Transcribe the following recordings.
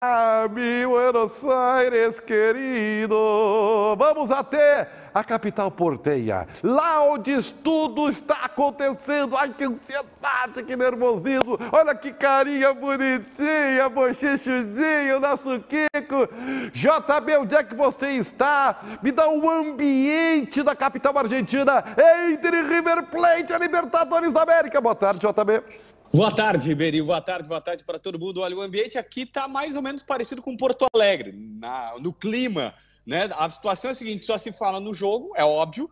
Mi Buenos Aires, querido. Vamos até a capital porteña, lá onde tudo está acontecendo. Ai, que ansiedade, que nervosismo. Olha que carinha bonitinha, bochechudinho, nosso Kiko. JB, onde é que você está? Me dá um ambiente da capital argentina entre River Plate e Libertadores da América. Boa tarde, JB. Boa tarde, Ribeirinho. Boa tarde para todo mundo. Olha, o ambiente aqui está mais ou menos parecido com Porto Alegre, no clima, né? A situação é a seguinte, só se fala no jogo, é óbvio,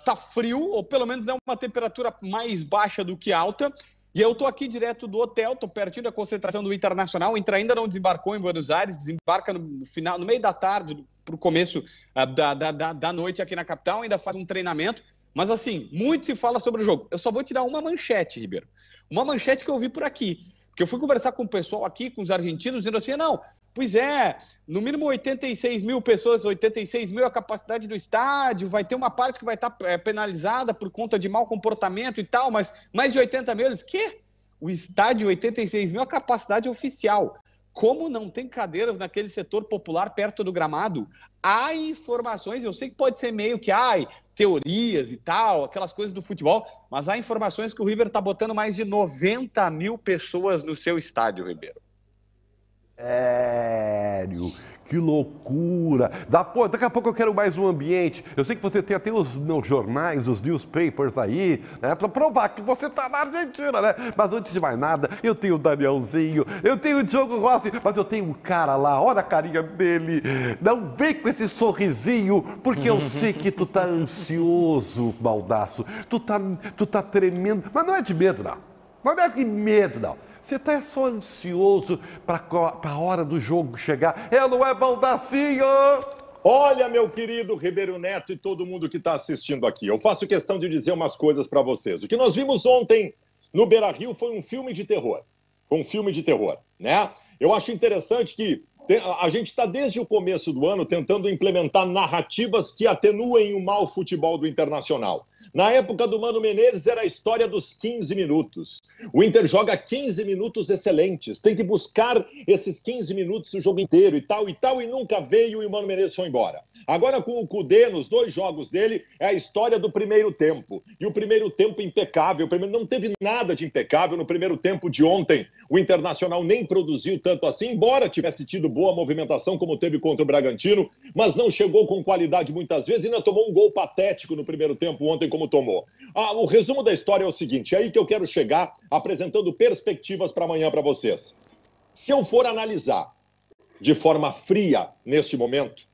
tá frio, ou pelo menos é uma temperatura mais baixa do que alta, e eu tô aqui direto do hotel, tô pertinho da concentração do Internacional. O Inter ainda não desembarcou em Buenos Aires, desembarca no meio da tarde, pro começo da noite aqui na capital, ainda faz um treinamento. Mas assim, muito se fala sobre o jogo. Eu só vou te dar uma manchete, Ribeiro. Uma manchete que eu vi por aqui. Porque eu fui conversar com o pessoal aqui, com os argentinos, dizendo assim, não, pois é, no mínimo 86 mil pessoas, 86 mil é a capacidade do estádio, vai ter uma parte que vai estar penalizada por conta de mau comportamento e tal, mas mais de 80 mil, eles, quê? O estádio 86 mil é a capacidade oficial. Como não tem cadeiras naquele setor popular perto do gramado, há informações, eu sei que pode ser meio que, teorias e tal, aquelas coisas do futebol, mas há informações que o River está botando mais de 90 mil pessoas no seu estádio, Ribeiro. Sério, que loucura. Daqui a pouco eu quero mais um ambiente. Eu sei que você tem até os jornais, os newspapers aí, né? Pra provar que você tá na Argentina, né? Mas antes de mais nada, eu tenho o Danielzinho, eu tenho o Diogo Rossi, mas eu tenho um cara lá, olha a carinha dele. Não vem com esse sorrisinho, porque eu sei que tu tá ansioso, baldaço. Tu tá tremendo, mas não é de medo, não. Não é de medo, não. Você está só ansioso para a hora do jogo chegar. Não é baldacinho! Olha, meu querido Ribeiro Neto e todo mundo que está assistindo aqui, eu faço questão de dizer umas coisas para vocês. O que nós vimos ontem no Beira-Rio foi um filme de terror. Foi um filme de terror, né? Eu acho interessante que a gente está desde o começo do ano tentando implementar narrativas que atenuem o mau futebol do Internacional. Na época do Mano Menezes era a história dos 15 minutos. O Inter joga 15 minutos excelentes, tem que buscar esses 15 minutos o jogo inteiro e tal, e nunca veio e o Mano Menezes foi embora. Agora com o Kudê, nos 2 jogos dele, é a história do primeiro tempo. E o primeiro tempo impecável, não teve nada de impecável no primeiro tempo de ontem. O Internacional nem produziu tanto assim, embora tivesse tido boa movimentação como teve contra o Bragantino, mas não chegou com qualidade muitas vezes e ainda tomou um gol patético no primeiro tempo ontem como tomou. O resumo da história é o seguinte, é aí que eu quero chegar apresentando perspectivas para amanhã para vocês. Se eu for analisar de forma fria neste momento,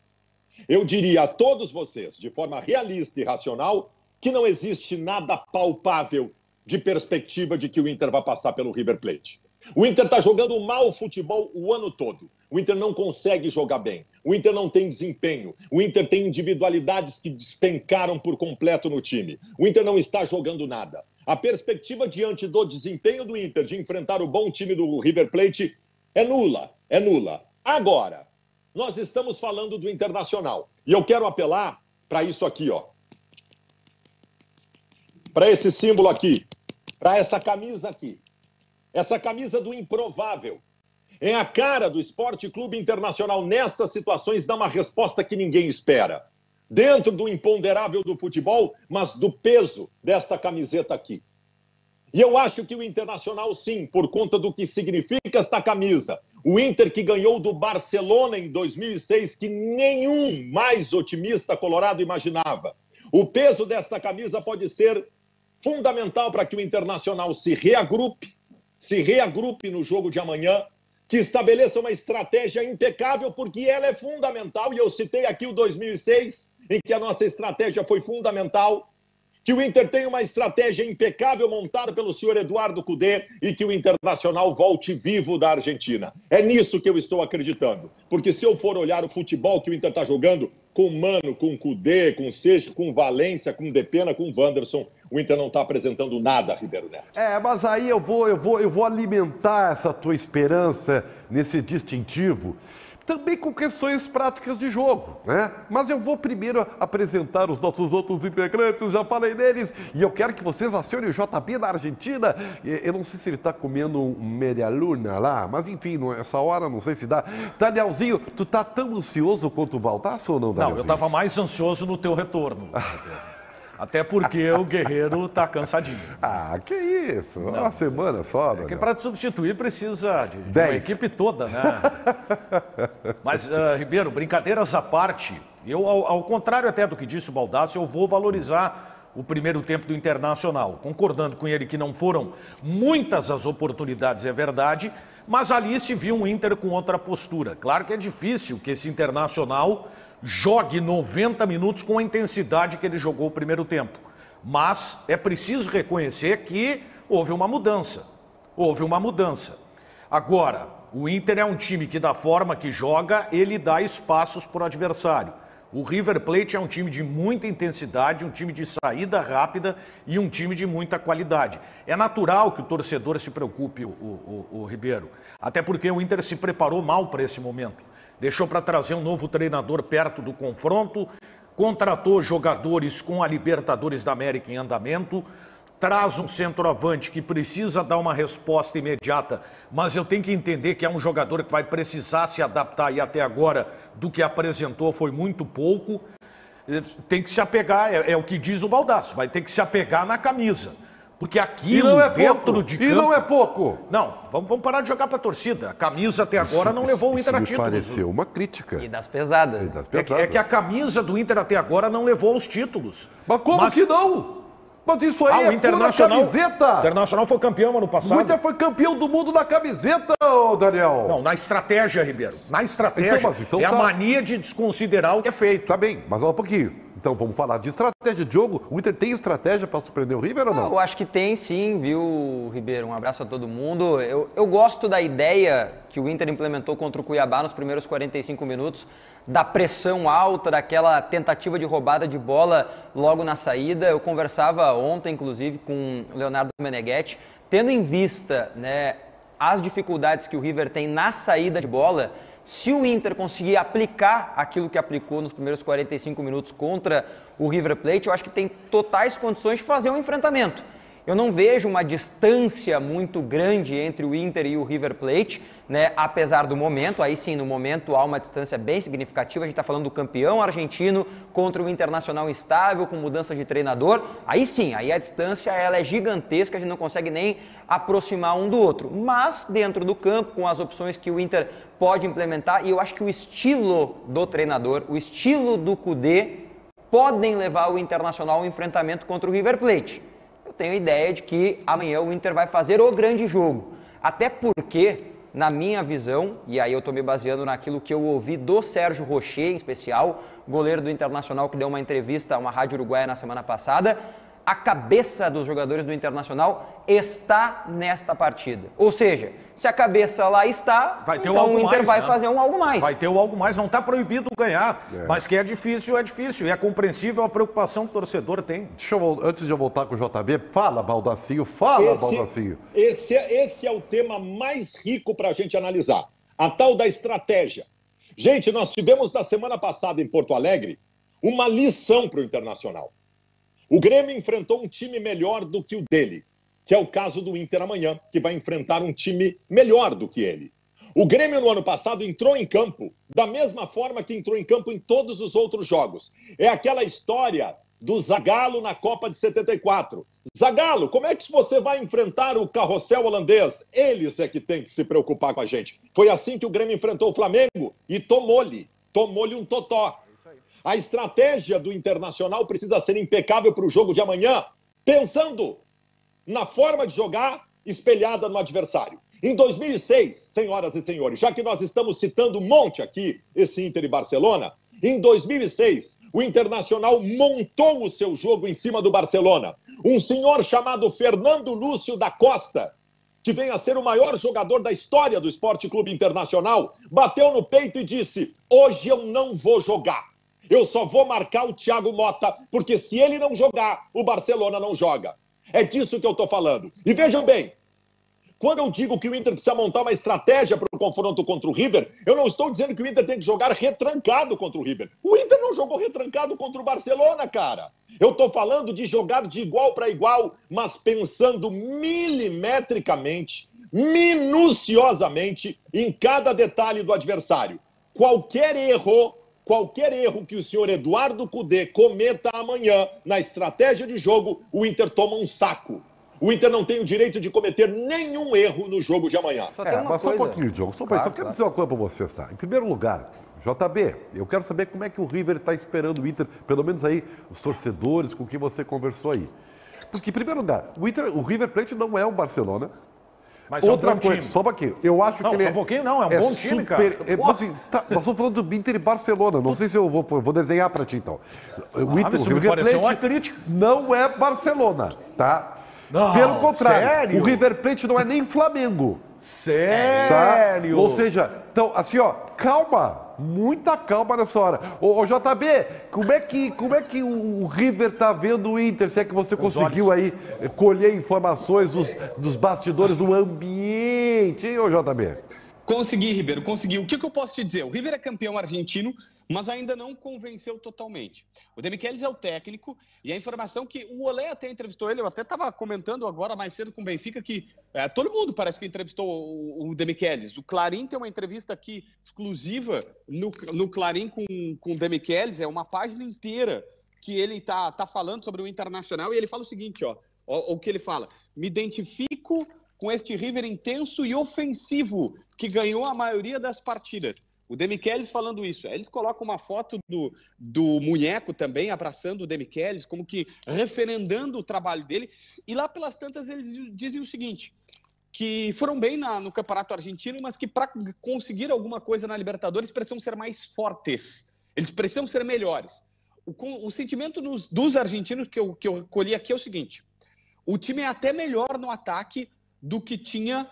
eu diria a todos vocês, de forma realista e racional, que não existe nada palpável de perspectiva de que o Inter vai passar pelo River Plate. O Inter está jogando mal futebol o ano todo. O Inter não consegue jogar bem. O Inter não tem desempenho. O Inter tem individualidades que despencaram por completo no time. O Inter não está jogando nada. A perspectiva diante do desempenho do Inter de enfrentar o bom time do River Plate é nula. É nula. Agora, nós estamos falando do Internacional. E eu quero apelar para isso aqui, ó. Para esse símbolo aqui. Para essa camisa aqui. Essa camisa do improvável. É a cara do Esporte Clube Internacional nestas situações dar uma resposta que ninguém espera. Dentro do imponderável do futebol, mas do peso desta camiseta aqui. E eu acho que o Internacional, sim, por conta do que significa esta camisa. O Inter que ganhou do Barcelona em 2006, que nenhum mais otimista colorado imaginava. O peso desta camisa pode ser fundamental para que o Internacional se reagrupe no jogo de amanhã, que estabeleça uma estratégia impecável, porque ela é fundamental, e eu citei aqui o 2006, em que a nossa estratégia foi fundamental, que o Inter tenha uma estratégia impecável montada pelo senhor Eduardo Kudê e que o Internacional volte vivo da Argentina. É nisso que eu estou acreditando, porque se eu for olhar o futebol que o Inter está jogando, com Mano, com Kudê, com Seixas, com Valência, com Depena, com Wanderson. O Inter não está apresentando nada, Ribeiro Neto. Mas aí eu vou alimentar essa tua esperança nesse distintivo, também com questões práticas de jogo, né? Mas eu vou primeiro apresentar os nossos outros integrantes, já falei deles, e eu quero que vocês acionem o JB na Argentina. Eu não sei se ele está comendo um meia luna lá, mas enfim, essa hora não sei se dá. Danielzinho, tu tá tão ansioso quanto o Baldasso ou não, Danielzinho? Não, eu estava mais ansioso no teu retorno. Até porque o Guerreiro tá cansadinho. Que isso, uma semana só. É que para te substituir precisa de uma 10. equipe toda, né? Mas, Ribeiro, brincadeiras à parte, eu, ao contrário até do que disse o Baldasso, eu vou valorizar o primeiro tempo do Internacional, concordando com ele que não foram muitas as oportunidades, é verdade, mas ali se viu um Inter com outra postura. Claro que é difícil que esse Internacional jogue 90 minutos com a intensidade que ele jogou o primeiro tempo. Mas é preciso reconhecer que houve uma mudança. Houve uma mudança. Agora, o Inter é um time que, da forma que joga, ele dá espaços para o adversário. O River Plate é um time de muita intensidade, um time de saída rápida e um time de muita qualidade. É natural que o torcedor se preocupe, o Ribeiro. Até porque o Inter se preparou mal para esse momento. Deixou para trazer um novo treinador perto do confronto, contratou jogadores com a Libertadores da América em andamento, traz um centroavante que precisa dar uma resposta imediata, mas eu tenho que entender que é um jogador que vai precisar se adaptar e até agora do que apresentou foi muito pouco. Tem que se apegar, é o que diz o Baldasso, vai ter que se apegar na camisa. Porque aquilo dentro de campo... E não é pouco. Não, vamos parar de jogar para a torcida. A camisa até agora não levou o Inter a títulos. Me pareceu uma crítica. E das pesadas. É que a camisa do Inter até agora não levou aos títulos. Mas como que não? Mas isso aí o Internacional, pura camiseta. O Internacional foi campeão ano passado. O Inter foi campeão do mundo da camiseta, Daniel. Não, na estratégia, Ribeiro. Na estratégia. Então é a mania de desconsiderar o que é feito. Tá bem, mas olha um pouquinho. Então vamos falar de estratégia de jogo. O Inter tem estratégia para surpreender o River ou não? Eu acho que tem sim, viu, Ribeiro? Um abraço a todo mundo. Eu gosto da ideia que o Inter implementou contra o Cuiabá nos primeiros 45 minutos, da pressão alta, daquela tentativa de roubada de bola logo na saída. Eu conversava ontem, inclusive, com o Leonardo Meneghetti, tendo em vista, né, as dificuldades que o River tem na saída de bola. Se o Inter conseguir aplicar aquilo que aplicou nos primeiros 45 minutos contra o River Plate, eu acho que tem totais condições de fazer um enfrentamento. Eu não vejo uma distância muito grande entre o Inter e o River Plate, né? Apesar do momento, aí sim, no momento há uma distância bem significativa. A gente está falando do campeão argentino contra o Internacional instável, com mudança de treinador. Aí sim, aí a distância ela é gigantesca, a gente não consegue nem aproximar um do outro. Mas dentro do campo, com as opções que o Inter pode implementar, e eu acho que o estilo do treinador, o estilo do Kudê, podem levar o Internacional ao enfrentamento contra o River Plate. Eu tenho a ideia de que amanhã o Inter vai fazer o grande jogo. Até porque, na minha visão, e aí eu estou me baseando naquilo que eu ouvi do Sérgio Rocher, em especial, goleiro do Internacional, que deu uma entrevista a uma rádio uruguaia na semana passada, a cabeça dos jogadores do Internacional está nesta partida. Ou seja, se a cabeça lá está, então o Inter vai fazer um algo mais. Vai ter o algo mais, não está proibido ganhar, mas que é difícil, e é compreensível a preocupação que o torcedor tem. Antes de eu voltar com o JB, fala, Baldacinho, Baldacinho. Esse é o tema mais rico para a gente analisar, a tal da estratégia. Gente, nós tivemos na semana passada em Porto Alegre uma lição para o Internacional. O Grêmio enfrentou um time melhor do que o dele, que é o caso do Inter amanhã, que vai enfrentar um time melhor do que ele. O Grêmio no ano passado entrou em campo da mesma forma que entrou em campo em todos os outros jogos. É aquela história do Zagallo na Copa de 74. Zagallo, como é que você vai enfrentar o carrossel holandês? Eles é que tem que se preocupar com a gente. Foi assim que o Grêmio enfrentou o Flamengo e tomou-lhe um totó. A estratégia do Internacional precisa ser impecável para o jogo de amanhã, pensando na forma de jogar espelhada no adversário. Em 2006, senhoras e senhores, já que nós estamos citando um monte aqui, esse Inter e Barcelona, em 2006, o Internacional montou o seu jogo em cima do Barcelona. Um senhor chamado Fernando Lúcio da Costa, que vem a ser o maior jogador da história do Esporte Clube Internacional, bateu no peito e disse: hoje eu não vou jogar. Eu só vou marcar o Thiago Motta, porque se ele não jogar, o Barcelona não joga. É disso que eu estou falando. E vejam bem, quando eu digo que o Inter precisa montar uma estratégia para o confronto contra o River, eu não estou dizendo que o Inter tem que jogar retrancado contra o River. O Inter não jogou retrancado contra o Barcelona, cara. Eu estou falando de jogar de igual para igual, mas pensando milimetricamente, minuciosamente em cada detalhe do adversário. Qualquer erro que o senhor Eduardo Cudê cometa amanhã na estratégia de jogo, o Inter toma um saco. O Inter não tem o direito de cometer nenhum erro no jogo de amanhã. Só tem uma mas coisa. só um pouquinho, Diogo. Só quero dizer uma coisa para vocês, tá? Em primeiro lugar, JB, eu quero saber como é que o River está esperando o Inter, pelo menos aí, os torcedores com quem você conversou aí. Porque, em primeiro lugar, o River Plate não é o Barcelona. Mas é um Outra bom coisa, time. só um pouquinho. Eu acho Não, que ele só um pouquinho não, é um bom time, cara. Mas, assim, tá, nós estamos falando do Inter e Barcelona. Não sei se eu vou desenhar para ti, então. Isso me pareceu uma crítica. não é Barcelona, tá? Não, Pelo contrário, sério? o River Plate não é nem Flamengo. Tá? Sério? Ou seja, então, assim, ó, calma, muita calma nessa hora. Ô, JB, como é que o River tá vendo o Inter? Se é que você conseguiu aí colher informações dos bastidores do ambiente, hein, ô JB? Consegui, Ribeiro, consegui. O que eu posso te dizer? O River é campeão argentino, mas ainda não convenceu totalmente. O Demichelis é o técnico e a informação que o Olé até entrevistou ele, eu até estava comentando agora mais cedo com o Benfica que todo mundo parece que entrevistou o Demichelis. O Clarim tem uma entrevista aqui exclusiva no Clarim com o Demichelis, é uma página inteira que ele tá falando sobre o Internacional e ele fala o seguinte, ó, o que ele fala: me identifico com este River intenso e ofensivo que ganhou a maioria das partidas. O Demichelis falando isso. Eles colocam uma foto do Munheco também, abraçando o Demichelis, como que referendando o trabalho dele. E lá pelas tantas eles dizem o seguinte, que foram bem no Campeonato Argentino, mas que para conseguir alguma coisa na Libertadores precisam ser mais fortes. Eles precisam ser melhores. O sentimento dos argentinos que eu colhi aqui é o seguinte: o time é até melhor no ataque do que tinha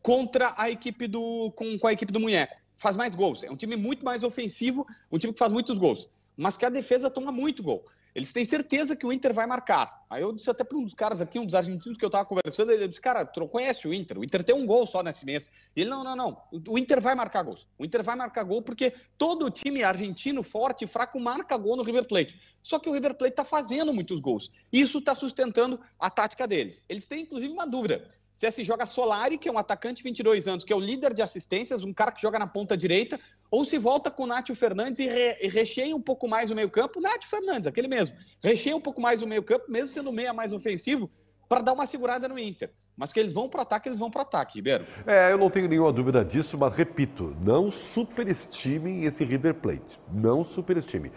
contra a equipe com a equipe do Munheco. Faz mais gols. É um time muito mais ofensivo, um time que faz muitos gols. Mas que a defesa toma muito gol. Eles têm certeza que o Inter vai marcar. Aí eu disse até para um dos caras aqui, um dos argentinos que eu estava conversando, ele disse, cara, tu não conhece o Inter tem um gol só nesse mês. E ele, não, o Inter vai marcar gols. O Inter vai marcar gol porque todo time argentino forte e fraco marca gol no River Plate. Só que o River Plate está fazendo muitos gols. Isso está sustentando a tática deles. Eles têm, inclusive, uma dúvida. Se se joga Solari, que é um atacante de 22 anos, que é o líder de assistências, um cara que joga na ponta direita, ou se volta com o Nátio Fernandes e recheia um pouco mais o meio-campo, Nátio Fernandes, aquele mesmo, recheia um pouco mais o meio-campo, mesmo sendo o meia mais ofensivo, para dar uma segurada no Inter. Mas que eles vão para o ataque, Ribeiro. Eu não tenho nenhuma dúvida disso, mas repito, não superestimem esse River Plate. Não superestimem.